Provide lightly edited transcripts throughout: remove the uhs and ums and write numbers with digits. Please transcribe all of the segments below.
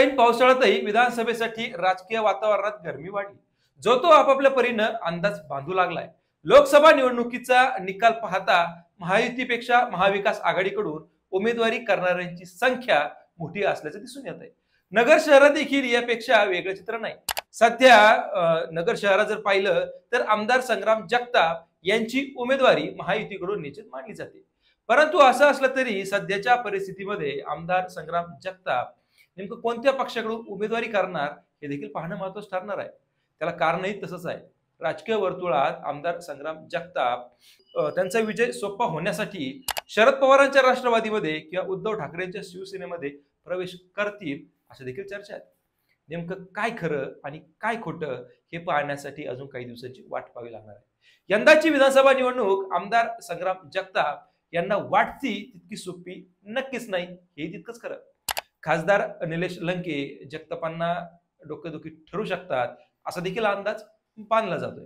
ऐन पावसाळ्यातही विधानसभेसाठी राजकीय वातावरणात गरमी वाढली. जो तो आपापल्या परीनं अंदाज बांधू लागलाय. लोकसभा निवडणुकीचा निकाल पाहता महायुतीपेक्षा महाविकास आघाडीकडून उमेदवारी करणाऱ्यांची संख्या मोठी असल्याचं दिसून येत आहे. नगर शहरात देखील यापेक्षा वेगळं चित्र नाही. सध्या नगर शहरात जर पाहिलं तर आमदार संग्राम जगताप यांची उमेदवारी महायुतीकडून निश्चित मानली जाते. परंतु असं असलं तरी सध्याच्या परिस्थितीमध्ये आमदार संग्राम जगताप नेमकं कोणत्या पक्षाकडून उमेदवारी करणार हे देखील पाहणं महत्त्वाचं ठरणार आहे. त्याला कारणही तसंच आहे. राजकीय वर्तुळात आमदार संग्राम जगताप त्यांचा विजय सोपा होण्यासाठी शरद पवारांच्या राष्ट्रवादीमध्ये किंवा उद्धव ठाकरेंच्या शिवसेनेमध्ये प्रवेश करतील अशा देखील चर्चा आहेत. नेमकं काय खरं आणि काय खोटं हे पाहण्यासाठी अजून काही दिवसांची वाट पाहावी लागणार आहे. यंदाची विधानसभा निवडणूक आमदार संग्राम जगताप यांना वाटती तितकी सोपी नक्कीच नाही, हे तितकंच खरं. खासदार निलेश लंके जगतापांना डोकेदुखी ठरू शकतात असा देखील अंदाज बांधला जातोय.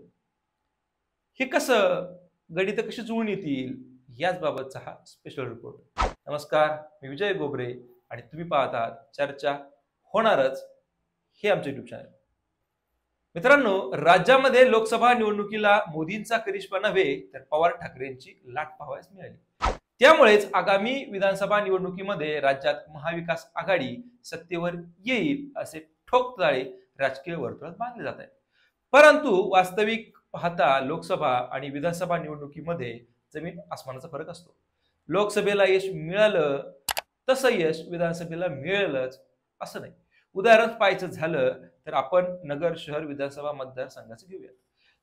हे कसं, गणित कशी जुळून येतील, याच बाबतचा हा स्पेशल रिपोर्ट. नमस्कार, मी विजय गोबरे आणि तुम्ही पाहतात चर्चा होणारच हे आमचे युट्यूब चॅनल. मित्रांनो, राज्यामध्ये लोकसभा निवडणुकीला मोदींचा करिश्मा नव्हे तर पवार ठाकरेंची लाट पाहावयास मिळाली. त्यामुळेच आगामी विधानसभा निवडणुकीमध्ये राज्यात महाविकास आघाडी सत्तेवर येईल असे ठोकताळे राजकीय वर्तुळात बांधले जात आहे. परंतु वास्तविक पाहता लोकसभा आणि विधानसभा निवडणुकीमध्ये जमीन आसमानाचा फरक असतो. लोकसभेला यश मिळालं तसं यश विधानसभेला मिळेलच असं नाही. उदाहरण पाहायचं झालं तर आपण नगर शहर विधानसभा मतदारसंघाचं घेऊयात.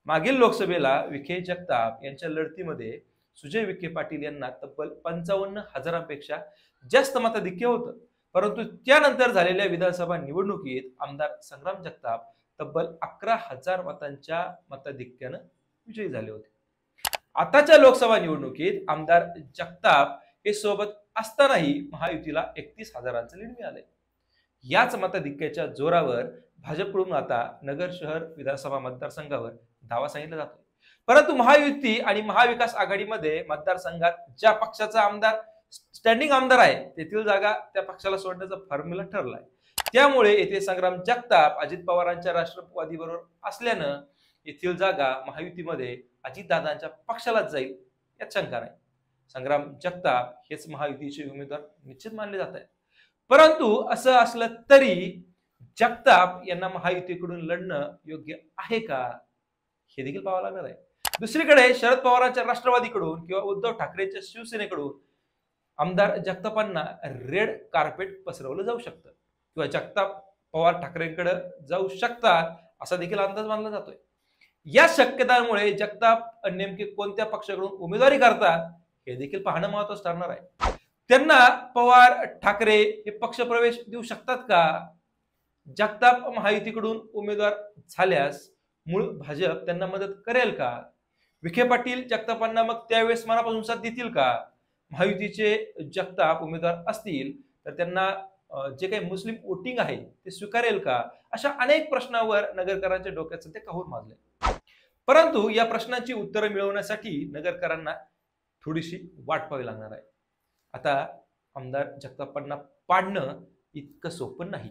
मागील लोकसभेला विखे जगताप यांच्या लढतीमध्ये सुजय विखे पाटील यांना तब्बल 55,000पेक्षा जास्त मताधिक्य होतं. परंतु त्यानंतर झालेल्या विधानसभा निवडणुकीत आमदार संग्राम जगताप तब्बल 11,000 मतांच्या मताधिक्यानं विजयी झाले होते. आताच्या लोकसभा निवडणुकीत आमदार जगताप हे सोबत असतानाही महायुतीला 31,000चं लीड मिळालंय. याच मताधिक्याच्या जोरावर भाजपकडून आता नगर शहर विधानसभा मतदारसंघावर दावा सांगितला जातो. परंतु महायुती आणि महाविकास आघाडीमध्ये मतदारसंघात ज्या पक्षाचा आमदार स्टँडिंग आमदार आहे तेथील जागा त्या पक्षाला सोडण्याचा फॉर्म्युला ठरलाय. त्यामुळे येथे संग्राम जगताप अजित पवारांच्या राष्ट्रवादी बरोबर असल्यानं येथील जागा महायुतीमध्ये अजितदादांच्या पक्षालाच जाईल यात शंका नाही. संग्राम जगताप हेच महायुतीचे उमेदवार निश्चित मानले जात आहे. परंतु असं असलं तरी जगताप यांना महायुतीकडून लढणं योग्य आहे का हे देखील पाहावं लागणार आहे. दुसरीकडे शरद पवारांच्या राष्ट्रवादीकडून किंवा उद्धव ठाकरेंच्या शिवसेनेकडून आमदार जगतापांना रेड कार्पेट पसरवलं जाऊ शकतं किंवा जगताप पवार ठाकरेंकडे जाऊ शकतात असा देखील अंदाज मानला जातोय. या शक्यतांमुळे जगताप नेमके कोणत्या पक्षाकडून उमेदवारी करतात हे देखील पाहणं महत्त्वाचं ठरणार आहे. त्यांना पवार ठाकरे हे पक्षप्रवेश देऊ शकतात का? जगताप महायुतीकडून उमेदवार झाल्यास मूळ भाजप त्यांना मदत करेल का? विखे पाटील जगतापांना मग त्यावेळेस मनापासून साथ देतील का? महायुतीचे जगताप उमेदवार असतील तर त्यांना जे काही मुस्लिम वोटिंग आहे ते स्वीकारेल का? अशा अनेक प्रश्नावर नगरकरांच्या डोक्यात सध्या कहूर माजले. परंतु या प्रश्नांची उत्तरं मिळवण्यासाठी नगरकरांना थोडीशी वाट पाहावी लागणार आहे. आता आमदार जगतापांना पाडणं इतकं सोपं नाही.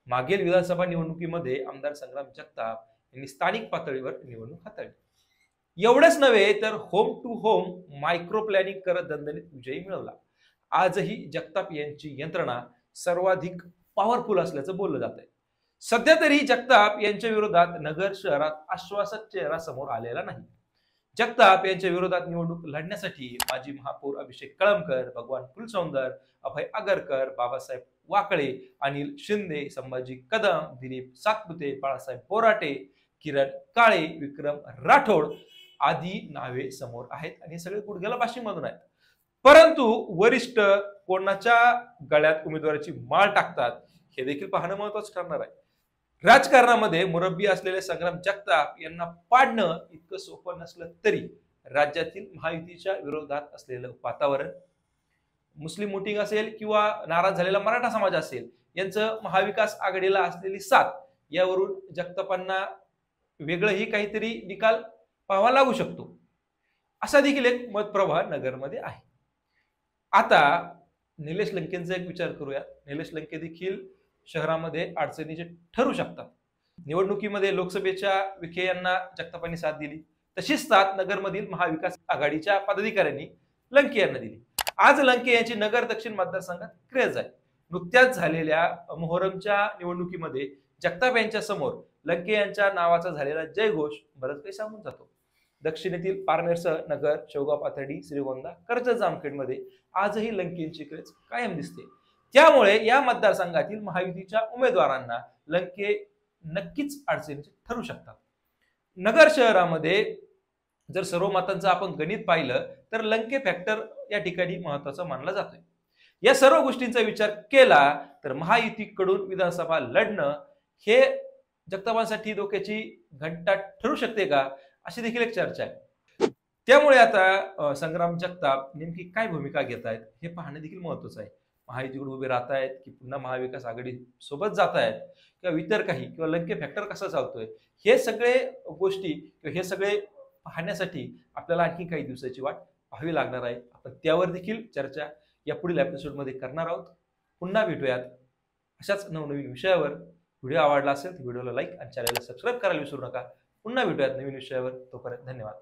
मागील विधानसभा निवडणुकीमध्ये आमदार संग्राम जगताप यांनी स्थानिक पातळीवर निवडणूक हाताळली. एवढंच नव्हे तर home to home micro planning करत दणदणीत विजयी मिळवला. आजही जगताप यांची यंत्रणा सर्वाधिक पॉवरफुल असल्याचं बोललं जात आहे. सध्या तरी जगताप यांच्या विरोधात नगर शहरात आश्वासक चेहरा समोर आलेला नाही. जगताप यांच्या विरोधात निवडणूक लढण्यासाठी माजी महापौर अभिषेक कळमकर, भगवान फुलसौंदर, अभय आगरकर, बाबासाहेब वाकळे, अनिल शिंदे, संभाजी कदम, दिलीप सातपुते, बाळासाहेब बोराटे, किरण काळे, विक्रम राठोड आदी नावे समोर आहेत आणि हे सगळे गुडघ्याला बाशिंग मधून आहेत. परंतु वरिष्ठ कोणाच्या गळ्यात उमेदवाराची माळ टाकतात हे देखील पाहणं महत्त्वाचं ठरणार आहे. राजकारणामध्ये मुरब्बी असलेले संग्राम जगताप यांना पाडणं इतकं सोपं नसलं तरी राज्यातील महायुतीच्या विरोधात असलेलं वातावरण, मुस्लिम वोटिंग असेल किंवा नाराज झालेला मराठा समाज असेल, यांचं महाविकास आघाडीला असलेली साथ, यावरून जगतापांना वेगळंही काहीतरी निकाल पाहावा लागू शकतो असा देखील एक मतप्रवाह नगरमध्ये आहे. आता निलेश लंकेंचा एक विचार करूया. निलेश लंके देखील शहरामध्ये अडचणीचे ठरू शकतात. निवडणुकीमध्ये लोकसभेच्या विखे यांना जगतापांनी साथ दिली, तशीच साथ नगरमधील महाविकास आघाडीच्या पदाधिकाऱ्यांनी लंके यांना दिली. आज लंके यांची नगर दक्षिण मतदारसंघात क्रेज आहे. नुकत्याच झालेल्या मोहरमच्या निवडणुकीमध्ये जगताप यांच्या समोर लंके यांच्या नावाचा झालेला जयघोष बरंच काही सांगून जातो. दक्षिणेतील पारनेरसह नगर, शेवगाव पाथर्डी, श्रीगोंदा, कर्जत जामखेडमध्ये आजही लंकेंची क्रेज कायम दिसते. त्यामुळे या मतदारसंघातील महायुतीच्या उमेदवारांना लंके नक्कीच अडचणीचे ठरू शकतात. नगर शहरामध्ये जर सर्व मतांचं आपण गणित पाहिलं तर लंके फॅक्टर या ठिकाणी महत्वाचा मानला जातोय. या सर्व गोष्टींचा विचार केला तर महायुतीकडून विधानसभा लढणं हे जगतापांसाठी धोक्याची घंटा ठरू शकते का, अशी देखील एक चर्चा आहे. त्यामुळे आता संग्राम जगताप नेमकी काय भूमिका घेत आहेत हे पाहणं देखील महत्वाचं आहे. महायुतीकडून उभे राहत आहेत की पुन्हा महाविकास आघाडी सोबत जात आहेत किंवा इतर काही, किंवा लंके फॅक्टर कसा चालतोय, हे सगळे गोष्टी किंवा हे सगळे पाहण्यासाठी आपल्याला आणखी काही दिवसाची वाट पाहावी लागणार आहे. आपण त्यावर देखील चर्चा या पुढील एपिसोडमध्ये करणार आहोत. पुन्हा भेटूयात अशाच नवनवीन विषयावर. व्हिडिओ आवडला असेल तर व्हिडिओला लाईक आणि चॅनलला सबस्क्राईब करायला विसरू नका. पुन्हा भेटूयात नवीन विषयावर. तोपर्यंत धन्यवाद.